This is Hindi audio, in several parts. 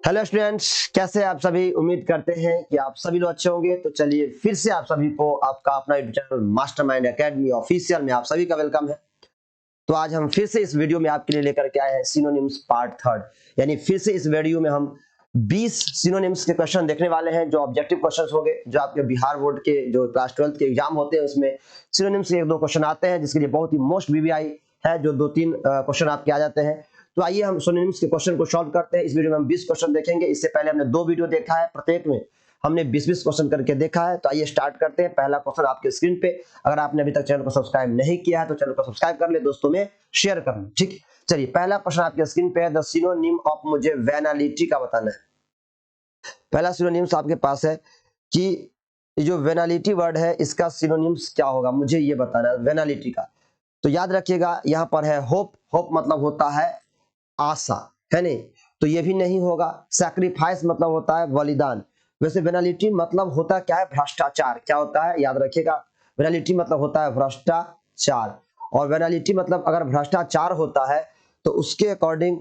हेलो स्टूडेंट्स, कैसे हैं आप सभी। उम्मीद करते हैं कि आप सभी लोग अच्छे होंगे। तो चलिए फिर से आप सभी को आपका अपना YouTube channel mastermind academy official में आप सभी का वेलकम है। तो आज हम फिर से इस वीडियो में आपके लिए लेकर के आए हैं सिनोनिम्स पार्ट थर्ड। यानी फिर से इस वीडियो में हम 20 सिनोनिम्स के क्वेश्चन देखने वाले हैं जो ऑब्जेक्टिव क्वेश्चंस होंगे, जो आपके बिहार बोर्ड के जो क्लास 12 के एग्जाम होते हैं उसमें सिनोनिम्स के एक दो क्वेश्चन आते हैं, जिसके लिए बहुत ही मोस्ट बीबीआई है, जो दो तीन क्वेश्चन आपके आ जाते हैं। तो आइए हम सिनोनिम्स के क्वेश्चन को सॉल्व करते हैं। इस वीडियो में हम 20 क्वेश्चन देखेंगे। इससे पहले हमने दो वीडियो देखा है, प्रत्येक में हमने 20-20 क्वेश्चन करके देखा है। तो आइए स्टार्ट करते हैं। पहला क्वेश्चन आपके स्क्रीन पे। अगर आपने अभी तक चैनल को सब्सक्राइब नहीं किया है तो चैनल को सब्सक्राइब कर ले, दोस्तों में शेयर कर ले। ठीक है, चलिए पहला क्वेश्चन आपके स्क्रीन पे है। द सिनोनिम ऑफ, मुझे वेनालिटी का बताना है। पहला सिनोनिम्स आपके पास है कि जो वेनालिटी वर्ड है इसका सिनोनिम्स क्या होगा, मुझे ये बताना है वेनालिटी का। तो याद रखिएगा यहाँ पर है होप। होप मतलब होता है आशा, है नहीं, तो ये भी नहीं होगा। सैक्रिफाइस मतलब होता है बलिदान। वैसे वेनालिटी मतलब होता क्या है, भ्रष्टाचार। क्या होता है, याद रखिएगा, वेनालिटी मतलब होता है भ्रष्टाचार। और वेनालिटी मतलब अगर भ्रष्टाचार होता है तो उसके अकॉर्डिंग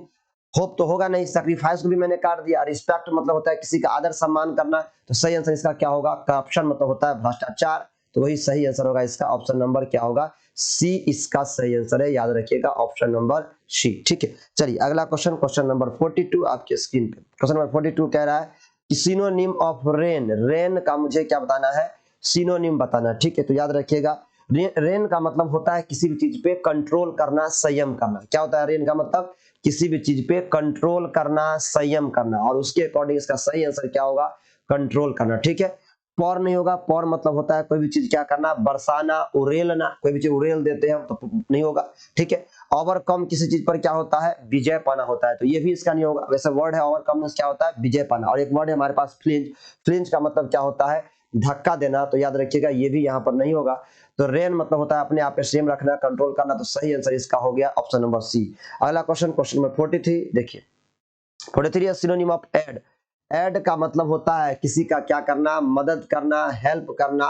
होप तो होगा नहीं। सैक्रिफाइस को भी मैंने काट दिया। रिस्पेक्ट मतलब होता है किसी का आदर सम्मान करना, तो सही आंसर इसका क्या होगा, करप्शन मतलब होता है भ्रष्टाचार। तो वही सही आंसर होगा इसका, ऑप्शन नंबर क्या होगा, सी इसका सही आंसर है। याद रखिएगा ऑप्शन नंबर सी। ठीक है, चलिए अगला क्वेश्चन, क्वेश्चन नंबर 42 आपके स्क्रीन पे। क्वेश्चन नंबर 42 कह रहा है कि सिनोनिम ऑफ रेन। रेन का मुझे क्या बताना है, सिनोनिम बताना है। ठीक है, तो याद रखिएगा रेन का मतलब होता है किसी भी चीज पे कंट्रोल करना, संयम करना। क्या होता है रेन का मतलब, किसी भी चीज पे कंट्रोल करना, संयम करना। और उसके अकॉर्डिंग इसका सही आंसर क्या होगा, कंट्रोल करना। ठीक है, पौर नहीं होगा। पौर मतलब होता है कोई भी चीज क्या करना, बरसाना, उड़ेलना। कोई भी चीज उड़ेल देते हैं तो नहीं होगा। ठीक है, ओवरकम किसी चीज पर क्या होता है, विजय पाना होता है, तो ये भी इसका नहीं होगा। वैसे वर्ड है ओवरकम, क्या होता है, विजय पाना। और एक वर्ड है हमारे पास फ्लिंच। फ्लिंच का मतलब क्या होता है, धक्का देना। तो याद रखिएगा ये भी यहाँ पर नहीं होगा। तो रेन मतलब होता है अपने आप पे सेम रखना, कंट्रोल करना। तो सही आंसर इसका हो गया ऑप्शन नंबर सी। अगला क्वेश्चन, क्वेश्चन नंबर 43 देखिए। 43 है सिनोनिम ऑफ एड। एड का मतलब होता है किसी का क्या करना, मदद करना, हेल्प करना।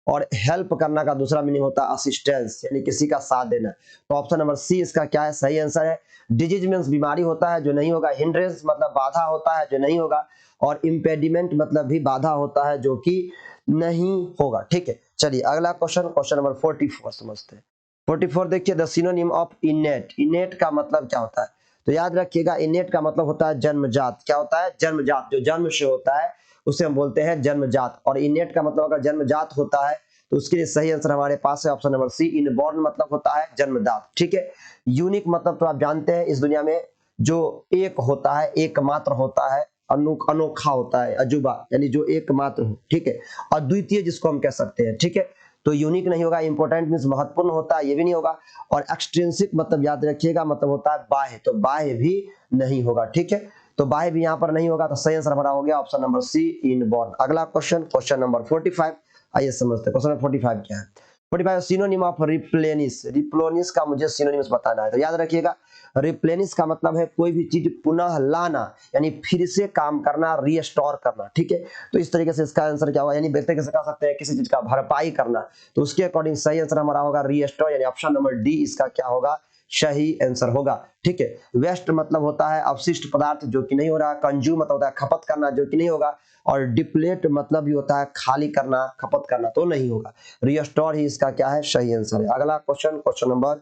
और हेल्प करना का दूसरा मीनिंग होता है असिस्टेंस, यानी किसी का साथ देना। तो ऑप्शन नंबर सी इसका क्या है, सही आंसर है। डिजीज मीन्स बीमारी होता है, जो नहीं होगा। हिंड्रेंस मतलब बाधा होता है, जो नहीं होगा। और इम्पेडिमेंट मतलब भी बाधा होता है, जो कि नहीं होगा। ठीक है, चलिए अगला क्वेश्चन, क्वेश्चन नंबर 44 समझते हैं। 44 देखिए, द सिनोनिम ऑफ इनेट। इनेट का मतलब क्या होता है, तो याद रखिएगा इनेट का मतलब होता है जन्मजात। क्या होता है, जन्मजात। जो जन्म से होता है उसे हम बोलते हैं जन्मजात। और इनेट का मतलब अगर जन्मजात होता है तो उसके लिए सही आंसर हमारे पास है ऑप्शन नंबर सी, इनबॉर्न मतलब होता है जन्मदात। ठीक है, यूनिक मतलब तो आप जानते हैं इस दुनिया में जो एक होता है, एकमात्र होता है, अनोखा होता है, अजूबा, यानी जो एकमात्र हो। ठीक है, अद्वितीय जिसको हम कह सकते हैं। ठीक है, तो यूनिक नहीं होगा। इंपॉर्टेंट मींस महत्वपूर्ण होता है, ये भी नहीं होगा। और एक्सट्रिंसिक मतलब याद रखिएगा मतलब होता है बाह्य, तो बाह्य भी नहीं होगा। ठीक है, तो बाह्य भी यहाँ पर नहीं होगा। तो सही आंसर हमारा हो गया ऑप्शन नंबर सी, इनबॉर्न। अगला क्वेश्चन, क्वेश्चन नंबर 45। आइए समझते हैं क्वेश्चन नंबर 45 क्या है। 45 सिनोनिम ऑफ रिप्लेनिश। रिप्लेनिश का मुझे सिनोनिम्स बताना है। तो याद रखिएगा रिप्लेनिश का मतलब है कोई भी चीज पुनः लाना, यानी फिर से काम करना, रीस्टोर करना। ठीक है, तो इस तरीके से इसका आंसर क्या होगा, यानी व्यक्ति कैसे कह सकते हैं किसी चीज का भरपाई करना। तो उसके अकॉर्डिंग सही आंसर हमारा होगा रीस्टोर, यानी ऑप्शन नंबर डी इसका क्या होगा, सही आंसर होगा। ठीक है, वेस्ट मतलब होता है अवशिष्ट पदार्थ, जो कि नहीं हो रहा। कंज्यूम मतलब होता है खपत करना, जो कि नहीं होगा। और डिप्लेट मतलब भी होता है खाली करना, खपत करना, तो नहीं होगा। रिस्टोर ही इसका क्या है, सही आंसर है। अगला क्वेश्चन, क्वेश्चन नंबर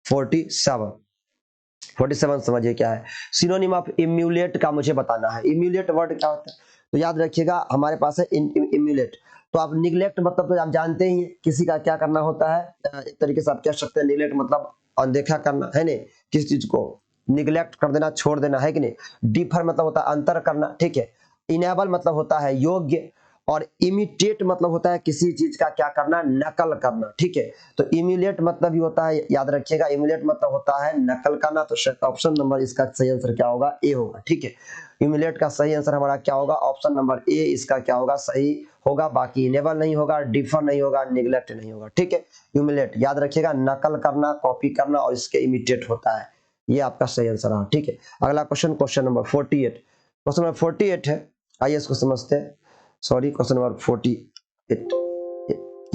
47। 47 समझिए क्या है, सिनोनिम ऑफ इम्यूलेट का मुझे बताना है। इम्यूलेट वर्ड क्या होता है, तो याद रखिएगा हमारे पास है इम्यूलेट। तो आप निग्लेक्ट मतलब तो आप जानते ही हैं, किसी का क्या करना होता है, एक तरीके से आप कह सकते हैं निग्लेक्ट मतलब अनदेखा करना, है नहीं, किसी चीज को निग्लेक्ट कर देना, छोड़ देना, है कि नहीं। डिफर मतलब होता है अंतर करना। ठीक है, इनेबल मतलब होता है योग्य। और इमिटेट मतलब होता है किसी चीज का क्या करना, नकल करना। ठीक है, तो इम्यूलेट मतलब भी होता है, याद रखिएगा इम्यूलेट मतलब होता है नकल करना। तो ऑप्शन नंबर इसका सही आंसर क्या होगा, ए होगा। ठीक है, इम्यूलेट का सही आंसर हमारा क्या होगा, ऑप्शन नंबर ए इसका क्या होगा, सही होगा। बाकी इनेबल नहीं होगा, डिफर नहीं होगा, निगलेक्ट नहीं होगा। ठीक है, इम्यूलेट याद रखिएगा नकल करना, कॉपी करना, और इसके इमिटेट होता है। ये आपका सही आंसर है। ठीक है, अगला question, question number 48। Question number 48 है, आइए इसको समझते हैं। Sorry, question number 48।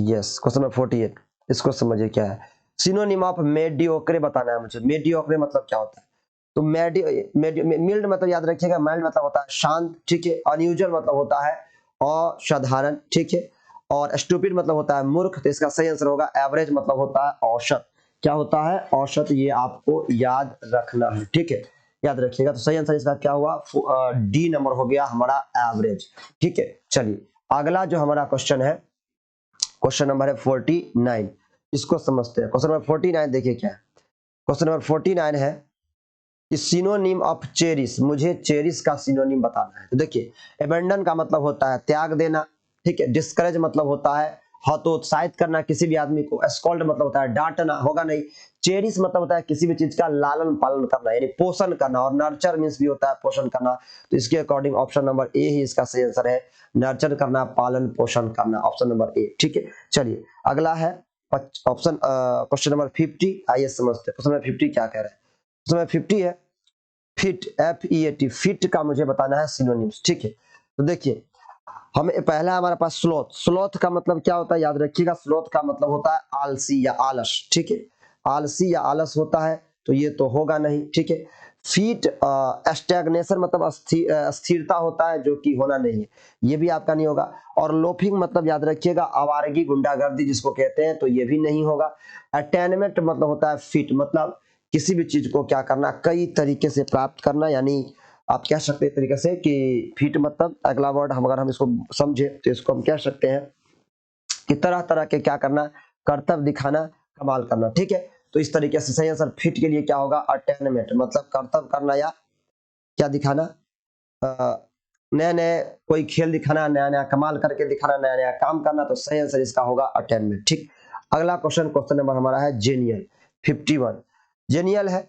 Yes, question number 48, इसको समझिए क्या है। सिनोनिम ऑफ मेडियोक्रे बताना है मुझे। मेडियोक्रे मतलब क्या होता है, तो मिल्ड मतलब याद रखिएगा, माइल्ड मतलब होता है शांत, ठीक है। अनयूजुअल मतलब होता है असाधारण, ठीक है। और स्टूपिड मतलब होता है मूर्ख, तो इसका सही आंसर होगा एवरेज मतलब होता है औसत। क्या होता है? औसत। ये आपको याद रखना है, ठीक है, याद रखिएगा। तो सही आंसर इसका क्या हुआ? डी नंबर हो गया हमारा एवरेज, ठीक है। चलिए अगला जो हमारा क्वेश्चन है, क्वेश्चन नंबर है 49, इसको समझते हैं। क्वेश्चन नंबर 49 देखिए क्या है। क्वेश्चन नंबर 49 है सिनोनिम ऑफ चेरिश, मुझे चेरिश का सिनोनिम बताना है। तो देखिए एबेंडन का मतलब होता है त्याग देना, ठीक है। डिस्करेज मतलब होता है हतोत्साहित करना किसी भी आदमी को। स्कॉल्ड मतलब होता है डांटना, होगा नहीं। चेरिश मतलब होता है किसी भी चीज का लालन पालन करना, यानी पोषण करना। और नर्चर मींस भी होता है पोषण करना। तो इसके अकॉर्डिंग ऑप्शन नंबर ए ही इसका सही आंसर है, नर्चर करना, पालन पोषण करना, ऑप्शन नंबर ए, ठीक है। चलिए अगला है ऑप्शन क्वेश्चन नंबर 50, आइए समझते हैं क्वेश्चन नंबर 50 क्या कह रहा है। क्वेश्चन नंबर 50 है फिट, FEAT, फिट का मुझे बताना है सिनोनिम्स, ठीक है। तो देखिए हमें पहला हमारे पास स्लोथ, स्लोथ का मतलब क्या होता है याद रखिएगा। स्लोथ का मतलब होता है आलसी या आलस, ठीक है। आलसी या आलस होता है, तो ये तो होगा नहीं, ठीक है। फीट स्टैग्नेशन मतलब स्थिरता होता है, जो कि होना नहीं है, ये भी आपका नहीं होगा। और लोफिंग मतलब याद रखिएगा आवारगी गुंडागर्दी जिसको कहते हैं, तो ये भी नहीं होगा। अटेनमेंट मतलब होता है फिट मतलब किसी भी चीज को क्या करना, कई तरीके से प्राप्त करना, यानी आप कह सकते हैं तरीके से कि फिट मतलब अगला वर्ड हम अगर हम इसको समझे तो इसको हम कह सकते हैं कि तरह तरह के क्या करना, कर्तव्य दिखाना, कमाल करना, ठीक है। तो इस तरीके से सही आंसर फिट के लिए क्या होगा? अटेनमेंट मतलब कर्तव्य करना या क्या दिखाना, नए नए कोई खेल दिखाना, नया नया कमाल करके दिखाना, नया नया काम करना। तो सही आंसर इसका होगा अटेनमेंट, ठीक। अगला क्वेश्चन, क्वेश्चन नंबर हमारा है जेनियल 51। जेनियल है,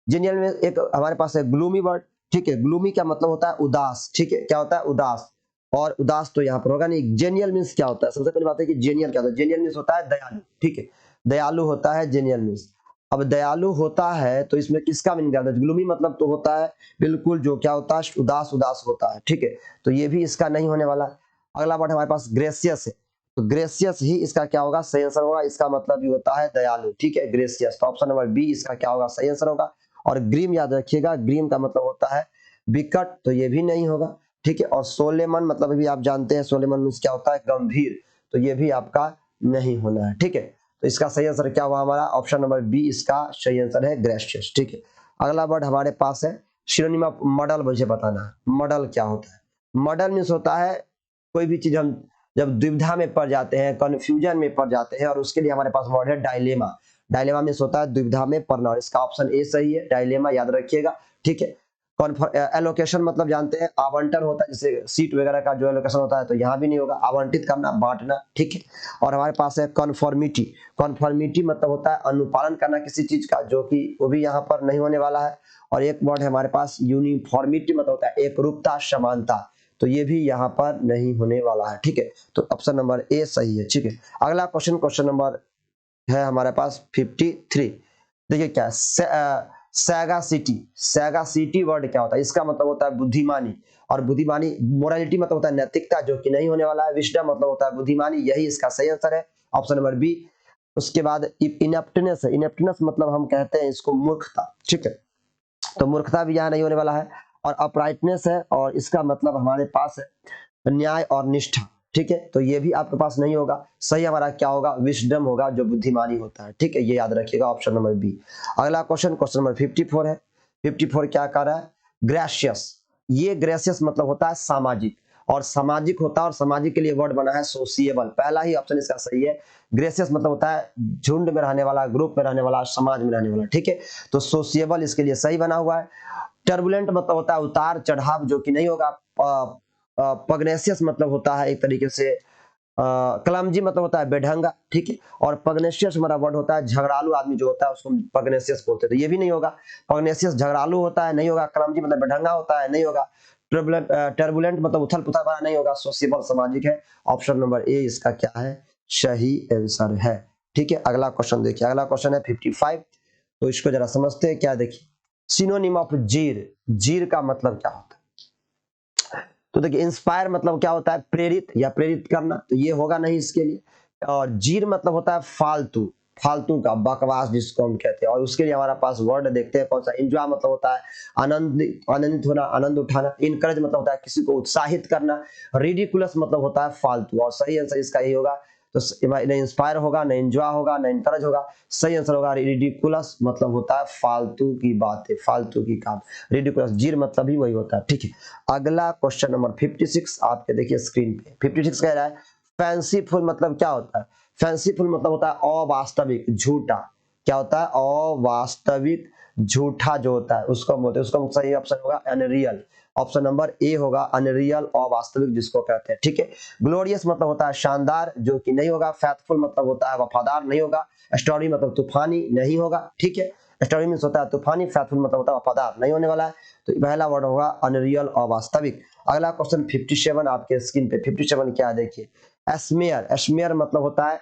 जेनियल में एक हमारे पास है ग्लूमी वर्ड, ठीक है। ग्लूमी क्या मतलब होता है? उदास, ठीक है। क्या होता है? उदास। और उदास तो यहाँ पर होगा नहीं। जेनियल मीन्स क्या होता है? सबसे पहली बात है कि जेनियल क्या होता है। जेनियल मीन्स होता है दयालु, ठीक है। दयालु होता है जेनियल मीन्स। अब दयालु होता है तो इसमें किसका मीनिंग ज्यादा? ग्लूमी मतलब तो होता है बिल्कुल जो क्या होता है, उदास उदास होता है, ठीक है। तो ये भी इसका नहीं होने वाला। अगला वर्ड हमारे पास ग्रेसियस है, तो ग्रेसियस ही इसका क्या होगा? सही आंसर होगा। इसका मतलब भी होता है दयालु, ठीक है, ग्रेसियस। तो ऑप्शन नंबर बी इसका क्या होगा? सही आंसर होगा। और ग्रीम याद रखिएगा, ग्रीम का मतलब होता है विकट, तो ये भी नहीं होगा, ठीक है। और सोलेमन मतलब भी आप जानते हैं, सोलेमन मीन्स क्या होता है? गंभीर, तो ये भी आपका नहीं होना है, ठीक है। तो इसका सही आंसर क्या हुआ हमारा? ऑप्शन नंबर बी इसका सही आंसर है, ग्रेशियस, ठीक है। अगला वर्ड हमारे पास है सिनोनिम ऑफ मॉडल, मुझे बताना है मॉडल क्या होता है। मॉडल मीन्स होता है कोई भी चीज हम जब दुविधा में पड़ जाते हैं, कंफ्यूजन में पड़ जाते हैं, और उसके लिए हमारे पास वर्ड है डायलेमा। डायलेमा मीन्स होता है दुविधा में पड़ना, और इसका ऑप्शन ए सही है, डायलेमा याद रखिएगा, ठीक है। एलोकेशन मतलब जानते हैं आवंटन होता है, जैसे सीट वगैरह का जो एलोकेशन होता है, तो यहाँ भी नहीं होगा। आवंटित करना, बांटना, ठीक है। और हमारे पास है कॉन्फॉर्मिटी। कॉन्फॉर्मिटी मतलब होता है अनुपालन करना किसी चीज का, जो कि वो भी यहाँ पर नहीं होने वाला है। और एक वर्ड है हमारे पास यूनिफॉर्मिटी, मतलब होता है एकरूपता, समानता, तो ये भी यहाँ पर नहीं होने वाला है, ठीक है। तो ऑप्शन नंबर ए सही है, ठीक है। अगला क्वेश्चन, क्वेश्चन नंबर है हमारे पास 53। देखिए क्या सैगासिटी, सैगासिटी वर्ड क्या होता है? इसका मतलब होता है बुद्धिमानी। और बुद्धिमानी, मोरालिटी मतलब होता है नैतिकता, जो कि नहीं होने वाला है। विजडम मतलब होता है बुद्धिमानी, यही इसका सही आंसर है, ऑप्शन नंबर बी। उसके बाद इनेप्टनेस है, इनेप्टनेस मतलब हम कहते हैं इसको मूर्खता, ठीक है। तो मूर्खता भी यहाँ नहीं होने वाला है। और अपराइटनेस है, और इसका मतलब हमारे पास है न्याय और निष्ठा, ठीक है। तो ये भी आपके पास नहीं होगा। सही हमारा क्या होगा? विजडम होगा, जो बुद्धिमानी होता है, ठीक है। ये याद रखिएगा, ऑप्शन नंबर बी। अगला क्वेश्चन, क्वेश्चन नंबर 54 है। 54 क्या कर रहा है? ग्रेशियस। ये ग्रेशियस मतलब होता है सामाजिक, और सामाजिक होता है, और सामाजिक के लिए वर्ड बना है सोशिएबल। पहला ही ऑप्शन इसका सही है। ग्रेशियस मतलब होता है झुंड में रहने वाला, ग्रुप में रहने वाला, समाज में रहने वाला, ठीक है। तो सोशिएबल इसके लिए सही बना हुआ है। टर्बुलेंट मतलब होता है उतार चढ़ाव, जो कि नहीं होगा। पग्नेशियस मतलब होता है एक तरीके से क्लमजी मतलब होता है बेढंगा, ठीक है। और पग्नेशियस हमारा वर्ड होता है झगड़ालू आदमी जो होता है, उसको पग्नेशियस बोलते हैं, तो ये भी नहीं होगा। पग्नेशियस झगड़ालू होता है, नहीं होगा। क्लमजी मतलब बेढंगा होता है, नहीं होगा। टर्बुलेंट मतलब उथल पुथल वाला, नहीं होगा। सोशिएबल सामाजिक है, ऑप्शन नंबर ए इसका क्या है? सही आंसर है, ठीक है। अगला क्वेश्चन देखिए, अगला क्वेश्चन है 55। तो इसको जरा समझते हैं, क्या देखिए सिनोनिम ऑफ जीर, जीर का मतलब क्या होता है? तो देखिए इंस्पायर मतलब क्या होता है? प्रेरित या प्रेरित करना, तो ये होगा नहीं इसके लिए। और जीर मतलब होता है फालतू, फालतू का, बकवास जिसको हम कहते हैं। और उसके लिए हमारा पास वर्ड देखते हैं कौन सा। एंजॉय मतलब होता है आनंदित होना, आनंद उठाना। इनकरेज मतलब होता है किसी को उत्साहित करना। रिडिकुलस मतलब होता है फालतू। और सही आंसर इसका यही होगा। तो न इंस्पायर होगा, न एंजॉय होगा, न इनकरेज होगा। सही आंसर होगा रिडिकुलस, मतलब होता है फालतू की बातें, फालतू की काम। रिडिकुलस जीर मतलब ही वही होता है। ठीक है, अगला क्वेश्चन नंबर 56 आपके देखिए स्क्रीन पे। 56 कह रहा है फैंसीफुल मतलब क्या होता है। फैंसीफुल मतलब होता है अवास्तविक, झूठा। क्या होता है? अवास्तविक, झूठा जो होता है उसको बोलते हैं। उसका सही ऑप्शन होगा अनरियल। ऑप्शन नंबर ए होगा अनरियल, अवास्तविक जिसको कहते हैं। ठीक है, ग्लोरियस मतलब होता है शानदार, जो कि नहीं होगा। फैथफुल मतलब होता है वफादार, नहीं होगा। स्टोरी मतलब तूफानी, नहीं होगा। ठीक है, स्टोरी मीन्स होता है तूफानी, फैथफुल मतलब होता है वफादार, नहीं होने वाला है। तो पहला वर्ड होगा अनरियल, अवास्तविक। अगला क्वेश्चन 57 आपके स्क्रीन पे। 57 क्या है देखिए, एस्मेयर। एस्मेयर मतलब होता है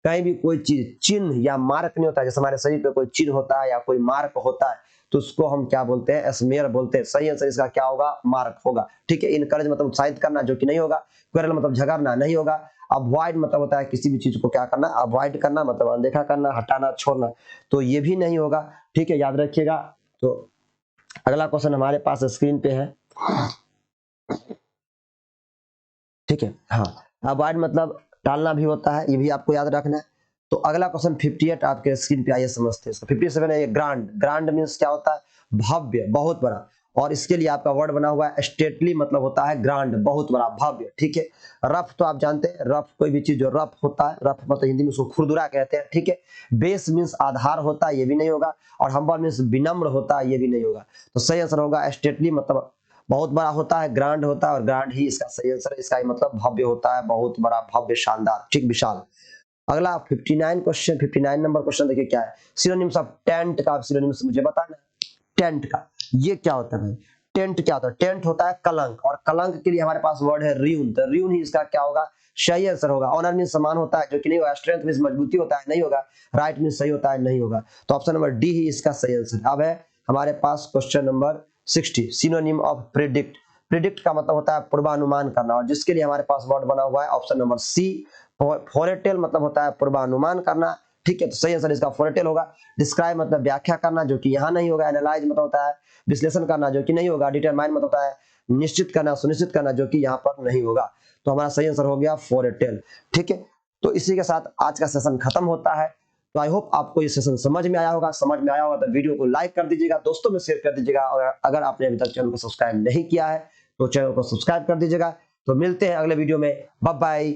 कहीं भी कोई चीज, चिन्ह या मार्क नहीं होता है। जैसे हमारे शरीर पे कोई चिन्ह होता है या कोई मार्क होता है तो उसको हम क्या बोलते हैं? एस्मेयर बोलते हैं। सही आंसर इसका क्या होगा? मार्क होगा। ठीक है, इनकरेज मतलब उत्साहित करना, जो कि नहीं होगा। क्वेरल मतलब झगड़ना, नहीं होगा। अवॉइड मतलब होता है किसी भी चीज को क्या करना? अवॉइड करना, मतलब अनदेखा करना, हटाना, छोड़ना। तो ये भी नहीं होगा। ठीक है, याद रखिएगा। तो अगला क्वेश्चन हमारे पास स्क्रीन पे है। ठीक है, हाँ, अवॉइड मतलब टालना भी होता है, ये भी आपको याद रखना है। तो अगला क्वेश्चन 58 आपके स्क्रीन पे आइए समझते हैं इसको। 57 है ये ग्रांड। ग्रांड मीन्स क्या होता है? भव्य, बहुत बड़ा। और इसके लिए आपका वर्ड बना हुआ है स्टेटली, मतलब होता है ग्रांड, बहुत बड़ा, भव्य। ठीक है, रफ तो आप जानते हैं, रफ कोई भी चीज जो रफ होता है, रफ मतलब हिंदी में उसको खुरदुरा कहते हैं। ठीक है, बेस मीन्स आधार होता है, ये भी नहीं होगा। और हम्बल मीन्स विनम्र होता है, ये भी नहीं होगा। तो सही आंसर होगा स्टेटली, मतलब बहुत बड़ा होता है, ग्रांड होता है, और ग्रांड ही इसका सही आंसर है। इसका ही मतलब भव्य होता है, बहुत बड़ा, भव्य, शानदार, ठीक, विशाल। अगला 59 क्वेश्चन, 59 नंबर क्वेश्चन देखिए क्या है। सिनोनिम्स ऑफ टेंट का सिनोनिम्स मुझे बताना। टेंट का ये क्या होता है? टेंट क्या होता है? टेंट होता है कलंक। और कलंक के लिए हमारे पास वर्ड है र्यून। तो र्यून ही इसका क्या होगा? सही आंसर होगा। ऑनर मीन समान होता है, जो कि नहीं होगा। स्ट्रेंथ मीन मजबूती होता है, नहीं होगा। राइट मीन सही होता है, नहीं होगा। तो ऑप्शन नंबर डी ही इसका सही आंसर। अब है हमारे पास question number 60, synonym of predict. Predict का मतलब होता है पूर्वानुमान करना, और जिसके लिए हमारे पास वर्ड बना हुआ है ऑप्शन नंबर सी, फोरेटेल, मतलब होता है पूर्वानुमान करना। ठीक है, तो सही आंसर इसका फोरेटेल होगा। डिस्क्राइब मतलब व्याख्या करना, जो कि यहाँ नहीं होगा। एनालाइज मतलब होता है विश्लेषण करना, जो कि नहीं होगा। डिटरमाइन मतलब होता है निश्चित करना, सुनिश्चित करना, जो कि यहाँ पर नहीं होगा। तो हमारा सही आंसर हो गया फोरेटेल। ठीक है, तो इसी के साथ आज का सेशन खत्म होता है। तो आई होप आपको ये सेशन समझ में आया होगा। समझ में आया होगा तो वीडियो को लाइक कर दीजिएगा, दोस्तों में शेयर कर दीजिएगा। और अगर आपने अभी तक चैनल को सब्सक्राइब नहीं किया है तो चैनल को सब्सक्राइब कर दीजिएगा। तो मिलते हैं अगले वीडियो में। Bye bye.